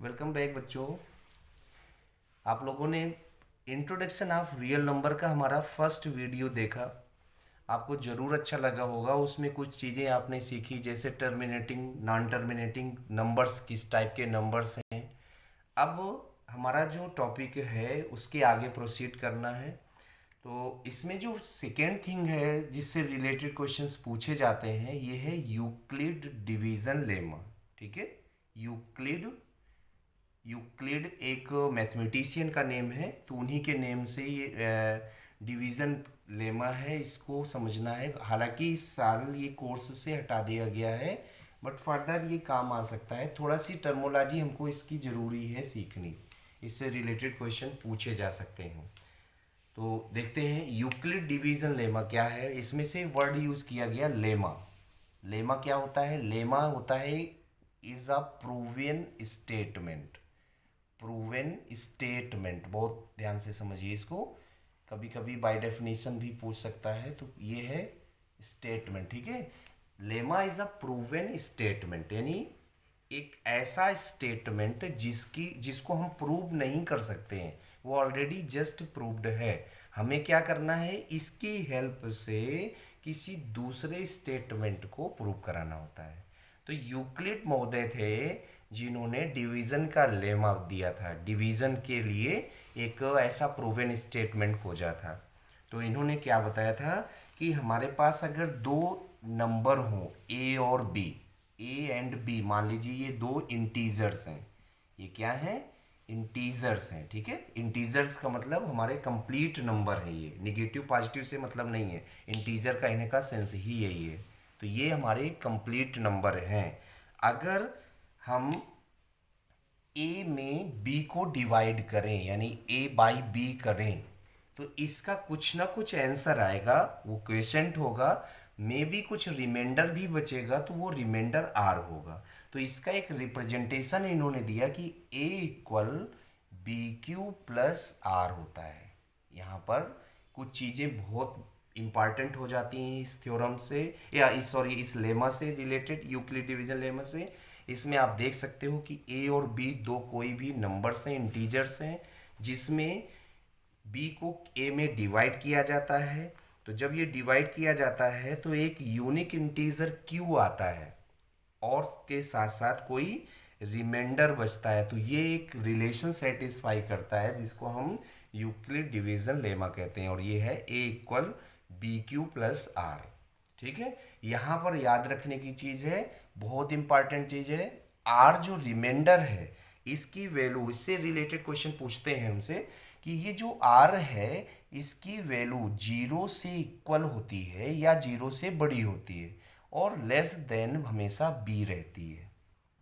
Welcome back बच्चों। आप लोगों ने इंट्रोडक्शन ऑफ रियल नंबर का हमारा फर्स्ट वीडियो देखा। आपको ज़रूर अच्छा लगा होगा। उसमें कुछ चीज़ें आपने सीखी, जैसे टर्मिनेटिंग नॉन टर्मिनेटिंग नंबर्स किस टाइप के नंबर्स हैं। अब हमारा जो टॉपिक है उसके आगे प्रोसीड करना है। तो इसमें जो सेकेंड थिंग है जिससे रिलेटेड क्वेश्चंस पूछे जाते हैं, ये है यूक्लिड डिवीज़न लेमा। ठीक है। यूक्लिड यूक्लिड एक मैथमेटिशियन का नेम है, तो उन्हीं के नेम से ये डिवीज़न लेमा है, इसको समझना है। हालांकि इस साल ये कोर्स से हटा दिया गया है, बट फर्दर ये काम आ सकता है। थोड़ा सी टर्मोलॉजी हमको इसकी ज़रूरी है सीखनी, इससे रिलेटेड क्वेश्चन पूछे जा सकते हैं। तो देखते हैं यूक्लिड डिवीज़न लेमा क्या है। इसमें से वर्ड यूज़ किया गया लेमा। लेमा क्या होता है? लेमा होता है is a proven statement. Proven statement, बहुत ध्यान से समझिए इसको। कभी कभी बाय डेफिनेशन भी पूछ सकता है, तो ये है स्टेटमेंट। ठीक है। Lemma is a proven statement, यानी एक ऐसा स्टेटमेंट जिसको हम प्रूव नहीं कर सकते हैं, वो ऑलरेडी जस्ट प्रूव्ड है। हमें क्या करना है? इसकी हेल्प से किसी दूसरे स्टेटमेंट को प्रूव कराना होता है। तो यूक्लिड महोदय थे जिन्होंने डिवीज़न का लेमा दिया था। डिवीज़न के लिए एक ऐसा प्रूवन स्टेटमेंट खोजा था। तो इन्होंने क्या बताया था कि हमारे पास अगर दो नंबर हों, ए और बी, ए एंड बी, मान लीजिए ये दो इंटीजर्स हैं। ये क्या है? इंटीजर्स हैं। ठीक है। इंटीजर्स का मतलब हमारे कंप्लीट नंबर है। ये निगेटिव पॉजिटिव से मतलब नहीं है, इंटीजर का इन्हें का सेंस ही है ये। तो ये हमारे कंप्लीट नंबर हैं। अगर हम ए में बी को डिवाइड करें, यानी ए बाई बी करें, तो इसका कुछ ना कुछ आंसर आएगा, वो क्वेश्चंट होगा। मे बी कुछ रिमाइंडर भी बचेगा, तो वो रिमाइंडर आर होगा। तो इसका एक रिप्रेजेंटेशन इन्होंने दिया कि a equal b q plus r होता है। यहाँ पर कुछ चीज़ें बहुत इंपॉर्टेंट हो जाती हैं इस थ्योरम से, या इस लेमा से रिलेटेड, यूक्लिड डिवीजन लेमा से। इसमें आप देख सकते हो कि ए और बी दो कोई भी नंबर्स हैं, इंटीजर्स हैं, जिसमें बी को ए में डिवाइड किया जाता है। तो जब ये डिवाइड किया जाता है तो एक यूनिक इंटीजर क्यू आता है, और के साथ साथ कोई रिमाइंडर बचता है। तो ये एक रिलेशन सेटिस्फाई करता है, जिसको हम यूक्लिड डिवीजन लेमा कहते हैं। और ये है a equal b q plus r. ठीक है। यहाँ पर याद रखने की चीज़ है, बहुत इंपॉर्टेंट चीज़ है, आर जो रिमाइंडर है इसकी वैल्यू, इससे रिलेटेड क्वेश्चन पूछते हैं हमसे कि ये जो आर है इसकी वैल्यू जीरो से इक्वल होती है या जीरो से बड़ी होती है, और लेस देन हमेशा बी रहती है।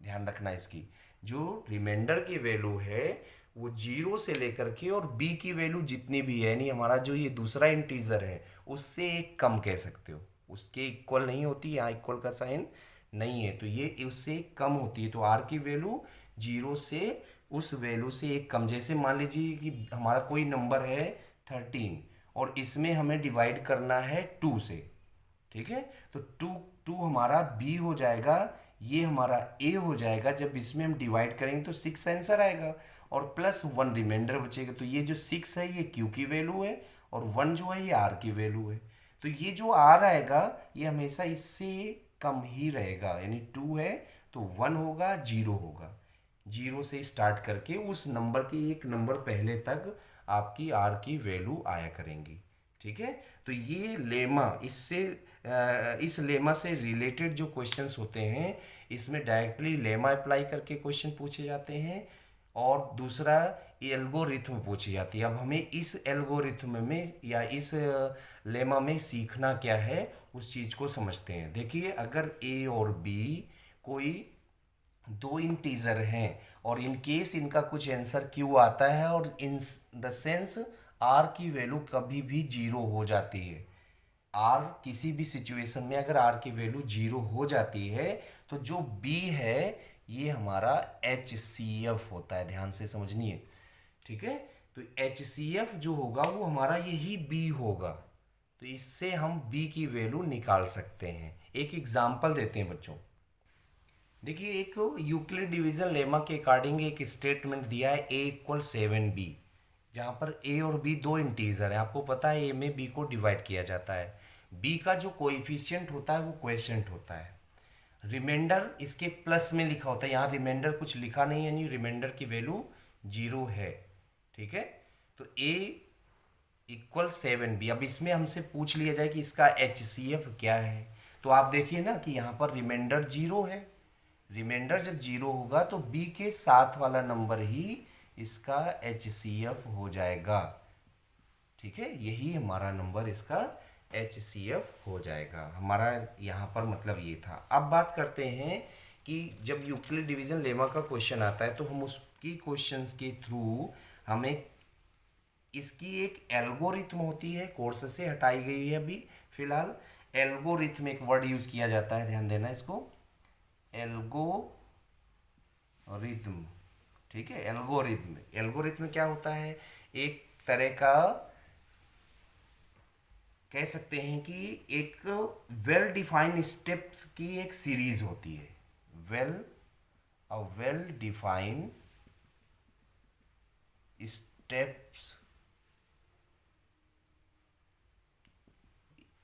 ध्यान रखना इसकी। जो रिमाइंडर की वैल्यू है वो जीरो से लेकर के और बी की वैल्यू जितनी भी है, यानी हमारा जो ये दूसरा इंटीजर है उससे एक कम कह सकते हो, उसके इक्वल नहीं होती, यहाँ इक्वल का साइन नहीं है, तो ये उससे कम होती है। तो आर की वैल्यू जीरो से उस वैल्यू से एक कम। जैसे मान लीजिए कि हमारा कोई नंबर है 13, और इसमें हमें डिवाइड करना है 2 से। ठीक है। तो टू टू हमारा बी हो जाएगा, ये हमारा ए हो जाएगा। जब इसमें हम डिवाइड करेंगे तो 6 आंसर आएगा, और प्लस 1 रिमाइंडर बचेगा। तो ये जो 6 है ये क्यू की वैल्यू है, और 1 जो है ये आर की वैल्यू है। तो ये जो आर आएगा ये हमेशा इससे कम ही रहेगा, यानी 2 है तो 1 होगा, 0 होगा। 0 से स्टार्ट करके उस नंबर के एक नंबर पहले तक आपकी आर की वैल्यू आया करेंगी। ठीक है। तो ये लेमा, इस लेमा से रिलेटेड जो क्वेश्चंस होते हैं, इसमें डायरेक्टली लेमा अप्लाई करके क्वेश्चन पूछे जाते हैं, और दूसरा एल्गोरिथम पूछी जाती है। अब हमें इस एल्गोरिथम में या इस लेमा में सीखना क्या है, उस चीज़ को समझते हैं। देखिए, अगर ए और बी कोई दो इंटीजर हैं, और इन केस इनका कुछ आंसर क्यू आता है, और इन द सेंस आर की वैल्यू कभी भी जीरो हो जाती है। आर किसी भी सिचुएशन में अगर आर की वैल्यू जीरो हो जाती है, तो जो बी है ये हमारा एच सी एफ होता है। ध्यान से समझनिए। ठीक है। तो एच सी एफ जो होगा वो हमारा यही बी होगा। तो इससे हम बी की वैल्यू निकाल सकते हैं। एक एग्जाम्पल देते हैं बच्चों। देखिए, एक यूक्लिड डिवीजन लेमा के अकॉर्डिंग एक स्टेटमेंट दिया है ए इक्वल 7b, जहाँ पर ए और बी दो इंटीजर है। आपको पता है ए में बी को डिवाइड किया जाता है। बी का जो कोएफिशिएंट होता है वो क्वोशंट होता है। रिमाइंडर इसके प्लस में लिखा होता है, यहाँ रिमाइंडर कुछ लिखा नहीं है, यानी रिमाइंडर की वैल्यू 0 है। ठीक है, तो ए इक्वल 7b। अब इसमें हमसे पूछ लिया जाए कि इसका HCF क्या है, तो आप देखिए ना कि यहाँ पर रिमाइंडर 0 है। रिमाइंडर जब 0 होगा तो b के साथ वाला नंबर ही इसका HCF हो जाएगा। ठीक है, यही हमारा नंबर इसका HCF हो जाएगा। हमारा यहाँ पर मतलब ये था। अब बात करते हैं कि जब यूक्लिड डिवीजन लेमा का क्वेश्चन आता है तो हम उसकी क्वेश्चंस के थ्रू हमें इसकी एक एल्गोरिथम होती है, कोर्स से हटाई गई है अभी फिलहाल। एल्गोरिथम एक वर्ड यूज किया जाता है, ध्यान देना इसको, एल्गोरिथम। ठीक है, एल्गोरिथम। एल्गोरिथम क्या होता है? एक तरह का कह सकते हैं कि एक वेल डिफाइंड स्टेप्स की एक सीरीज होती है। Well defined steps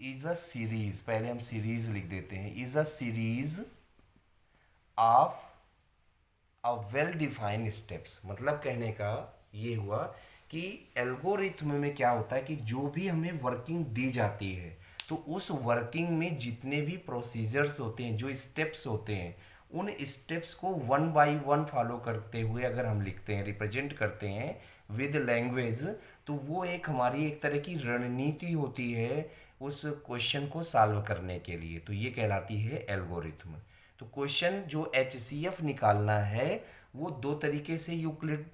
is a series, पहले हम सीरीज लिख देते हैं, is a series of a well defined steps. मतलब कहने का ये हुआ कि एल्गोरिथम में क्या होता है कि जो भी हमें वर्किंग दी जाती है तो उस वर्किंग में जितने भी प्रोसीजर्स होते हैं, जो स्टेप्स होते हैं, उन स्टेप्स को वन बाय वन फॉलो करते हुए अगर हम लिखते हैं, रिप्रेजेंट करते हैं विद लैंग्वेज, तो वो एक हमारी एक तरह की रणनीति होती है उस क्वेश्चन को सॉल्व करने के लिए। तो ये कहलाती है एल्गोरिथम। तो क्वेश्चन जो HCF निकालना है वो दो तरीके से यूक्लिड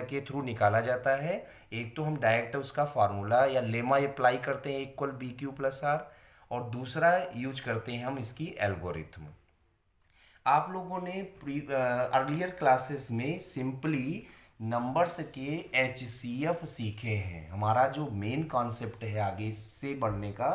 के थ्रू निकाला जाता है। एक तो हम डायरेक्ट उसका फार्मूला या लेमा अप्लाई करते हैं इक्वल BQ+R, और दूसरा यूज करते हैं हम इसकी एल्गोरिथम। आप लोगों ने अर्लियर क्लासेस में सिंपली नंबर्स के HCF सीखे हैं। हमारा जो मेन कॉन्सेप्ट है आगे इससे बढ़ने का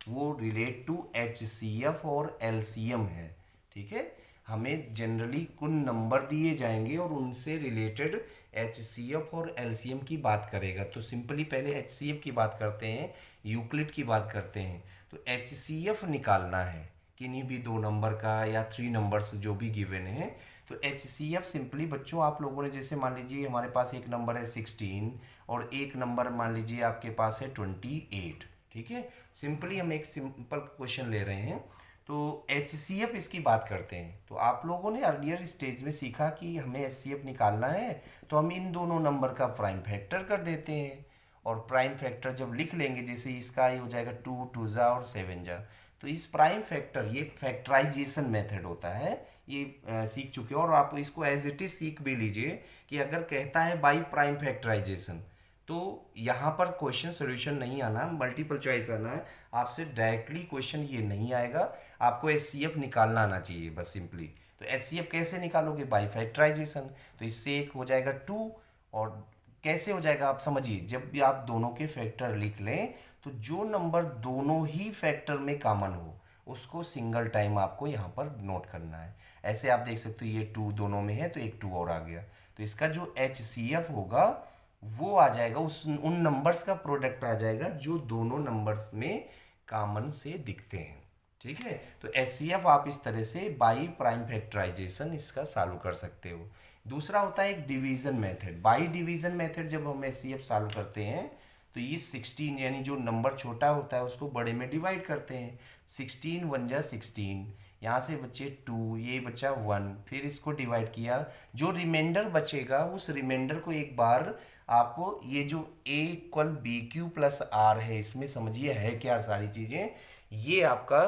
वो रिलेट टू HCF और LCM है। ठीक है, हमें जनरली कुछ नंबर दिए जाएंगे और उनसे रिलेटेड HCF और LCM की बात करेगा। तो सिंपली पहले HCF की बात करते हैं, यूक्लिड की बात करते हैं। तो HCF निकालना है किन्हीं भी दो नंबर का या 3 नंबर्स जो भी गिवन है। तो HCF सिंपली बच्चों आप लोगों ने, जैसे मान लीजिए हमारे पास एक नंबर है 16 और एक नंबर मान लीजिए आपके पास है 28। ठीक है, सिंपली हम एक सिंपल क्वेश्चन ले रहे हैं तो HCF इसकी बात करते हैं। तो आप लोगों ने अर्लियर स्टेज में सीखा कि हमें HCF निकालना है तो हम इन दोनों नंबर का प्राइम फैक्टर कर देते हैं, और प्राइम फैक्टर जब लिख लेंगे, जैसे इसका ये हो जाएगा 2 2 जा और 7 जा, तो इस प्राइम फैक्टर, ये फैक्टराइजेशन मेथड होता है, ये सीख चुके हो। और आप इसको एज इट इज सीख भी लीजिए कि अगर कहता है बाई प्राइम फैक्टराइजेशन तो यहाँ पर क्वेश्चन सोल्यूशन नहीं आना, मल्टीपल चॉइस आना है। आपसे डायरेक्टली क्वेश्चन ये नहीं आएगा, आपको HCF निकालना आना चाहिए बस सिंपली। तो HCF कैसे निकालोगे? By factorization. तो इससे एक हो जाएगा 2, और कैसे हो जाएगा आप समझिए, जब भी आप दोनों के फैक्टर लिख लें तो जो नंबर दोनों ही फैक्टर में कॉमन हो उसको सिंगल टाइम आपको यहाँ पर नोट करना है। ऐसे आप देख सकते हो ये 2 दोनों में है तो एक 2 और आ गया, तो इसका जो HCF होगा वो आ जाएगा, उस उन नंबर्स का प्रोडक्ट आ जाएगा जो दोनों नंबर्स में कॉमन से दिखते हैं। ठीक है, तो HCF आप इस तरह से बाई प्राइम फैक्टराइजेशन इसका सॉल्व कर सकते हो। दूसरा होता है एक division method. By division method जब हम HCF सॉल्व करते हैं तो ये 16, यानी जो नंबर छोटा होता है उसको बड़े में डिवाइड करते हैं। 16 1 जा 16, यहाँ से बचे 2, ये बचा 1, फिर इसको डिवाइड किया, जो रिमाइंडर बचेगा उस रिमाइंडर को एक बार आपको ये जो A इक्वल BQ+R है, इसमें समझिए है क्या सारी चीज़ें, ये आपका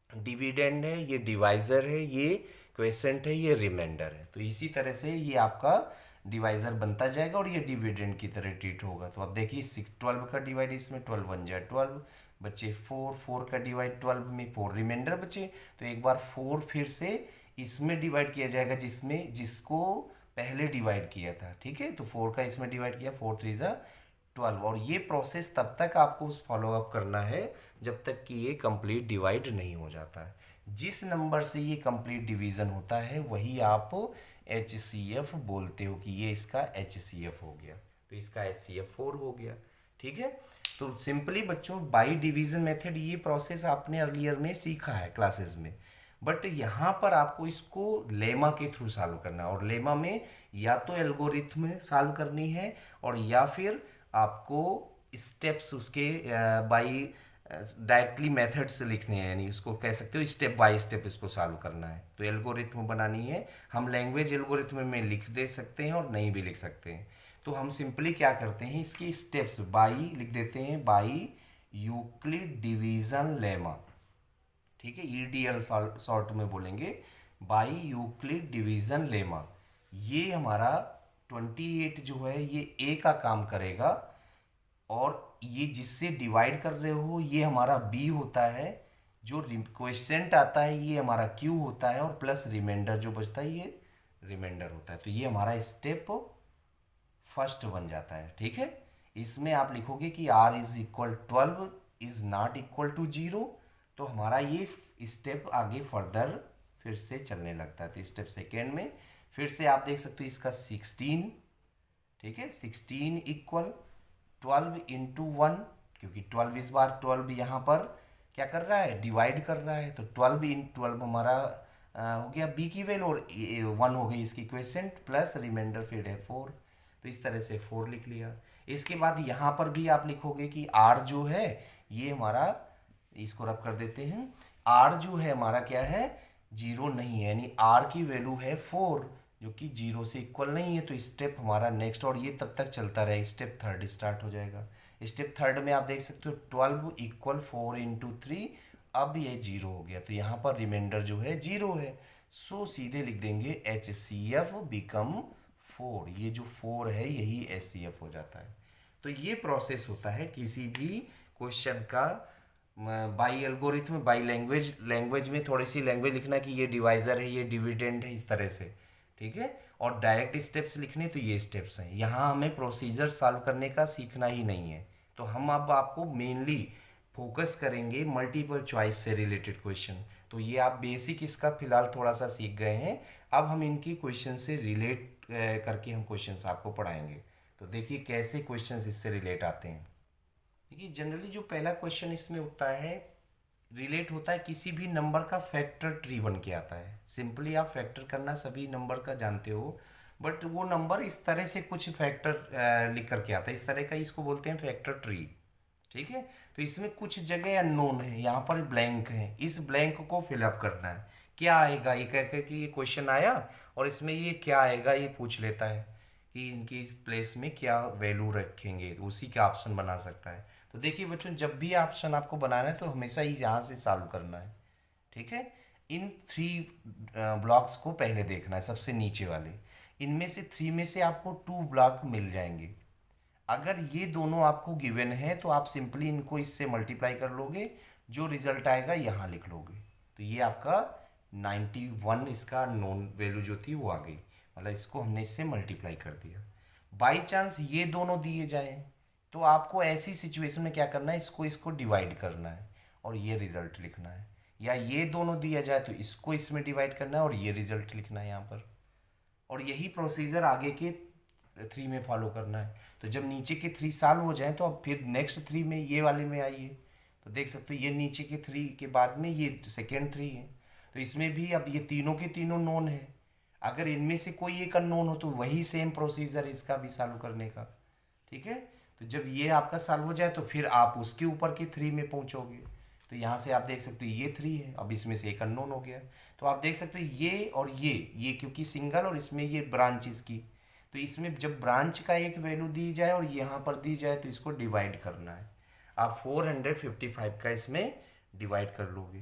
डिविडेंड है, ये डिवाइज़र है, ये क्वेसेंट है, ये रिमाइंडर है। तो इसी तरह से ये आपका डिवाइज़र बनता जाएगा और ये डिविडेंड की तरह ट्रीट होगा। तो अब देखिए 12 का डिवाइड इसमें 12 1 जा 12, बचे 4, 4 का डिवाइड 12 में 4 रिमाइंडर बचे, तो एक बार 4 फिर से इसमें डिवाइड किया जाएगा जिसको पहले डिवाइड किया था। ठीक है, तो 4 का इसमें डिवाइड किया, 4 3 जा 12, और ये प्रोसेस तब तक आपको फॉलो अप करना है जब तक कि ये कंप्लीट डिवाइड नहीं हो जाता है। जिस नंबर से ये कंप्लीट डिवीज़न होता है वही आप HCF बोलते हो कि ये इसका HCF हो गया, तो इसका HCF4 हो गया। ठीक है, तो सिंपली बच्चों बाई डिवीज़न मेथड ये प्रोसेस आपने अर्लियर में सीखा है क्लासेस में, बट यहाँ पर आपको इसको लेमा के थ्रू सॉल्व करना है। और लेमा में या तो एल्गोरिथम सॉल्व करनी है और या फिर आपको स्टेप्स उसके बाई डायरेक्टली मेथड्स लिखने हैं, यानी उसको कह सकते हो स्टेप बाय स्टेप इसको सॉल्व करना है। तो एल्गोरिथम बनानी है, हम लैंग्वेज एल्गोरिथम में लिख दे सकते हैं और नहीं भी लिख सकते हैं। तो हम सिंपली क्या करते हैं, इसके स्टेप्स बाई लिख देते हैं, बाई यूक्लिड डिवीज़न लेमा। ठीक है, EDL शॉर्ट में बोलेंगे, बाई यूक्लिड डिवीज़न लेमा। ये हमारा 28 जो है ये A का काम करेगा, और ये जिससे डिवाइड कर रहे हो ये हमारा B होता है, जो क्वेश्चन आता है ये हमारा Q होता है, और प्लस रिमाइंडर जो बचता है ये रिमाइंडर होता है। तो ये हमारा स्टेप फर्स्ट बन जाता है। ठीक है, इसमें आप लिखोगे कि R is equal 12 is not equal to 0, तो हमारा ये स्टेप आगे फर्दर फिर से चलने लगता है। तो स्टेप सेकेंड में फिर से आप देख सकते हो इसका 16, ठीक है, 16 इक्वल 12 इंटू 1, क्योंकि 12 इस बार 12 यहाँ पर क्या कर रहा है, डिवाइड कर रहा है, तो 12 इन 12 हमारा हो गया B की वैल्यू, और 1 हो गई इसकी क्वेश्चन, प्लस रिमाइंडर फिर है 4, तो इस तरह से 4 लिख लिया। इसके बाद यहाँ पर भी आप लिखोगे कि R जो है ये हमारा, इसको रब कर देते हैं, R जो है हमारा क्या है, 0 नहीं है, यानी R की वैल्यू है 4 जो कि 0 से इक्वल नहीं है। तो स्टेप हमारा नेक्स्ट, और ये तब तक चलता रहे, स्टेप थर्ड स्टार्ट हो जाएगा। स्टेप थर्ड में आप देख सकते हो 12 इक्वल 4 इंटू 3, अब ये 0 हो गया, तो यहाँ पर रिमाइंडर जो है 0 है, सो सीधे लिख देंगे HCF बिकम 4, ये जो 4 है यही HCF हो जाता है। तो ये प्रोसेस होता है किसी भी क्वेश्चन का बाई एल्गोरिथम, बाई लैंग्वेज में थोड़ी सी लैंग्वेज लिखना कि ये डिवाइज़र है, ये डिविडेंड है, इस तरह से। ठीक है, और डायरेक्ट स्टेप्स लिखने तो ये स्टेप्स हैं। यहाँ हमें प्रोसीजर सॉल्व करने का सीखना ही नहीं है, तो हम अब आपको मेनली फोकस करेंगे मल्टीपल चॉइस से रिलेटेड क्वेश्चन। तो ये आप बेसिक इसका फिलहाल थोड़ा सा सीख गए हैं, अब हम इनकी क्वेश्चन से रिलेट करके हम क्वेश्चंस आपको पढ़ाएंगे। तो देखिए कैसे क्वेश्चंस इससे रिलेट आते हैं। देखिए जनरली जो पहला क्वेश्चन इसमें होता है, रिलेट होता है किसी भी नंबर का फैक्टर ट्री बन के आता है। सिंपली आप फैक्टर करना सभी नंबर का जानते हो, बट वो नंबर इस तरह से कुछ फैक्टर लिख करके आता है, इस तरह का, इसको बोलते हैं फैक्टर ट्री। ठीक है, तो इसमें कुछ जगह अननोन है, यहाँ पर ब्लैंक है, इस ब्लैंक को फिलअप करना है। क्या आएगा ये कह के कि ये क्वेश्चन आया और इसमें ये क्या आएगा ये पूछ लेता है कि इनकी प्लेस में क्या वैल्यू रखेंगे, तो उसी का ऑप्शन बना सकता है। तो देखिए बच्चों, जब भी ऑप्शन आपको बनाना है तो हमेशा ही यहाँ से सॉल्व करना है। ठीक है, इन 3 ब्लॉक्स को पहले देखना है, सबसे नीचे वाले, इनमें से 3 में से आपको 2 ब्लॉक मिल जाएंगे। अगर ये दोनों आपको गिवन है तो आप सिंपली इनको इससे मल्टीप्लाई कर लोगे, जो रिजल्ट आएगा यहाँ लिख लोगे, तो ये आपका 91 इसका नॉन वैल्यू जो थी वो आ गई, मतलब इसको हमने इससे मल्टीप्लाई कर दिया। बाई चांस ये दोनों दिए जाएं तो आपको ऐसी सिचुएशन में क्या करना है, इसको डिवाइड करना है और ये रिजल्ट लिखना है, या ये दोनों दिया जाए तो इसको इसमें डिवाइड करना है और ये रिजल्ट लिखना है यहाँ पर, और यही प्रोसीजर आगे के 3 में फॉलो करना है। तो जब नीचे के 3 सॉल्व हो जाएं तो अब फिर नेक्स्ट 3 में ये वाले में आइए, तो देख सकते हो ये नीचे के 3 के बाद में ये सेकेंड 3 है, तो इसमें भी अब ये तीनों के तीनों नोन है। अगर इनमें से कोई एक अननोन हो तो वही सेम प्रोसीजर है इसका भी सॉल्व करने का। ठीक है, तो जब ये आपका सॉल्व हो जाए तो फिर आप उसके ऊपर के 3 में पहुंचोगे। तो यहाँ से आप देख सकते हो ये 3 है, अब इसमें से एक अननोन हो गया, तो आप देख सकते हो ये और ये क्योंकि सिंगल और इसमें ये ब्रांच इसकी, तो इसमें जब ब्रांच का एक वैल्यू दी जाए और यहाँ पर दी जाए तो इसको डिवाइड करना है। आप 455 का इसमें डिवाइड कर लोगे,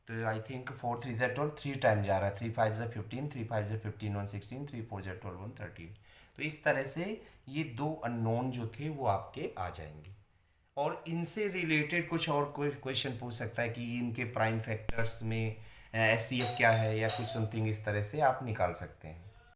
तो आई थिंक 4 3 ज़ा 12, 3 टाइम जा रहा है, 3 5 ज़ा 15, 3 5 ज़ा 15 1 16, 3 4 ज़ा 12 1 13। तो इस तरह से ये 2 अननोन जो थे वो आपके आ जाएंगे, और इनसे रिलेटेड कुछ और कोई क्वेश्चन पूछ सकता है कि इनके प्राइम फैक्टर्स में HCF क्या है या कुछ समथिंग, इस तरह से आप निकाल सकते हैं।